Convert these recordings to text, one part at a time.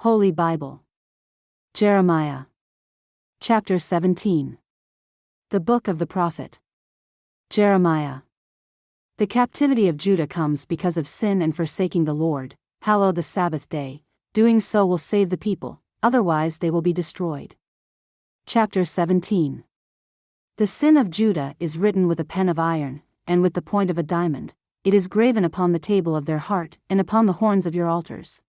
Holy Bible. Jeremiah. Chapter 17. The Book of the Prophet Jeremiah. The captivity of Judah comes because of sin and forsaking the Lord. Hallow the Sabbath day. Doing so will save the people, otherwise they will be destroyed. Chapter 17. The sin of Judah is written with a pen of iron, and with the point of a diamond. It is graven upon the table of their heart, and upon the horns of your altars.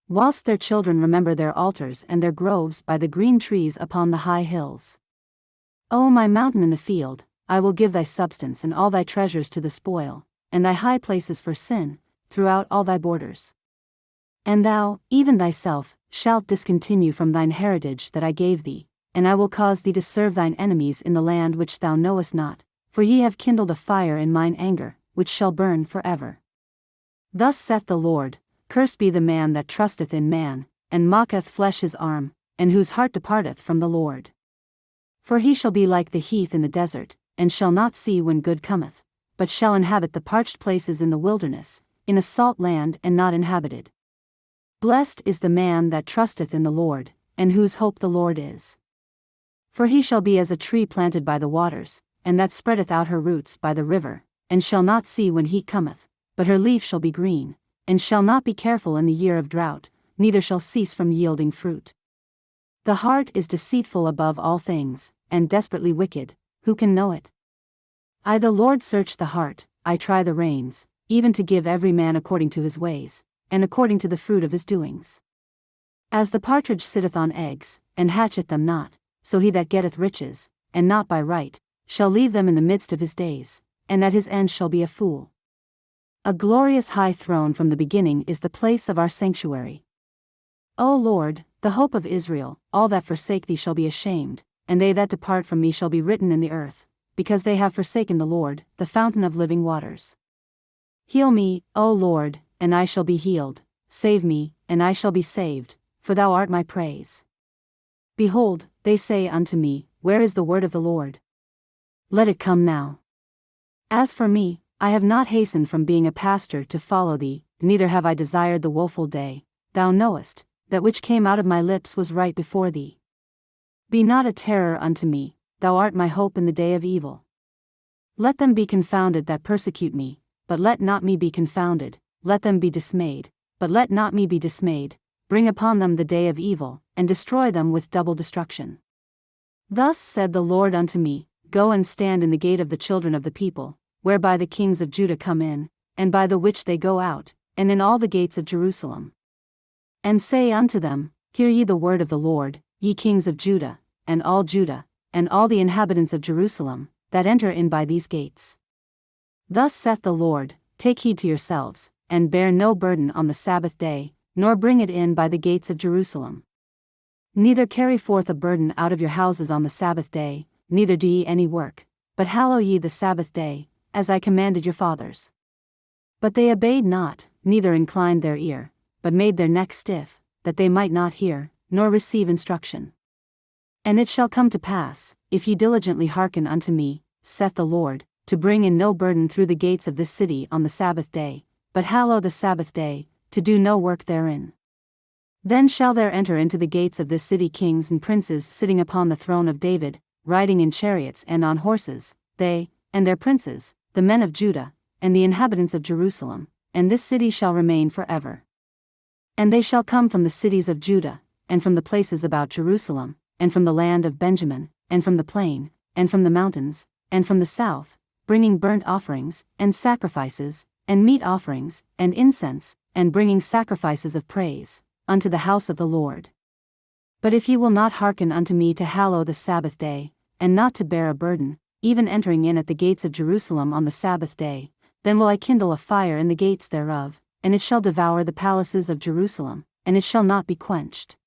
Whilst their children remember their altars and their groves by the green trees upon the high hills. O my mountain in the field, I will give thy substance and all thy treasures to the spoil, and thy high places for sin, throughout all thy borders. And thou, even thyself, shalt discontinue from thine heritage that I gave thee, and I will cause thee to serve thine enemies in the land which thou knowest not, for ye have kindled a fire in mine anger, which shall burn forever. Thus saith the Lord, Cursed be the man that trusteth in man, and mocketh flesh his arm, and whose heart departeth from the Lord. For he shall be like the heath in the desert, and shall not see when good cometh, but shall inhabit the parched places in the wilderness, in a salt land and not inhabited. Blessed is the man that trusteth in the Lord, and whose hope the Lord is. For he shall be as a tree planted by the waters, and that spreadeth out her roots by the river, and shall not see when heat cometh, but her leaf shall be green, and shall not be careful in the year of drought, neither shall cease from yielding fruit. The heart is deceitful above all things, and desperately wicked, who can know it? I the Lord search the heart, I try the reins, even to give every man according to his ways, and according to the fruit of his doings. As the partridge sitteth on eggs, and hatcheth them not, so he that getteth riches, and not by right, shall leave them in the midst of his days, and at his end shall be a fool. A glorious high throne from the beginning is the place of our sanctuary. O Lord, the hope of Israel, all that forsake thee shall be ashamed, and they that depart from me shall be written in the earth, because they have forsaken the Lord, the fountain of living waters. Heal me, O Lord, and I shall be healed, save me, and I shall be saved, for thou art my praise. Behold, they say unto me, Where is the word of the Lord? Let it come now. As for me, I have not hastened from being a pastor to follow thee, neither have I desired the woeful day. Thou knowest, that which came out of my lips was right before thee. Be not a terror unto me, thou art my hope in the day of evil. Let them be confounded that persecute me, but let not me be confounded, let them be dismayed, but let not me be dismayed, bring upon them the day of evil, and destroy them with double destruction. Thus said the Lord unto me, Go and stand in the gate of the children of the people, whereby the kings of Judah come in, and by the which they go out, and in all the gates of Jerusalem. And say unto them, Hear ye the word of the Lord, ye kings of Judah, and all the inhabitants of Jerusalem, that enter in by these gates. Thus saith the Lord, Take heed to yourselves, and bear no burden on the Sabbath day, nor bring it in by the gates of Jerusalem. Neither carry forth a burden out of your houses on the Sabbath day, neither do ye any work, but hallow ye the Sabbath day, as I commanded your fathers. But they obeyed not, neither inclined their ear, but made their neck stiff, that they might not hear, nor receive instruction. And it shall come to pass, if ye diligently hearken unto me, saith the Lord, to bring in no burden through the gates of this city on the Sabbath day, but hallow the Sabbath day, to do no work therein. Then shall there enter into the gates of this city kings and princes sitting upon the throne of David, riding in chariots and on horses, they, and their princes, the men of Judah, and the inhabitants of Jerusalem, and this city shall remain forever. And they shall come from the cities of Judah, and from the places about Jerusalem, and from the land of Benjamin, and from the plain, and from the mountains, and from the south, bringing burnt offerings, and sacrifices, and meat offerings, and incense, and bringing sacrifices of praise, unto the house of the Lord. But if ye will not hearken unto me to hallow the Sabbath day, and not to bear a burden, even entering in at the gates of Jerusalem on the Sabbath day, then will I kindle a fire in the gates thereof, and it shall devour the palaces of Jerusalem, and it shall not be quenched.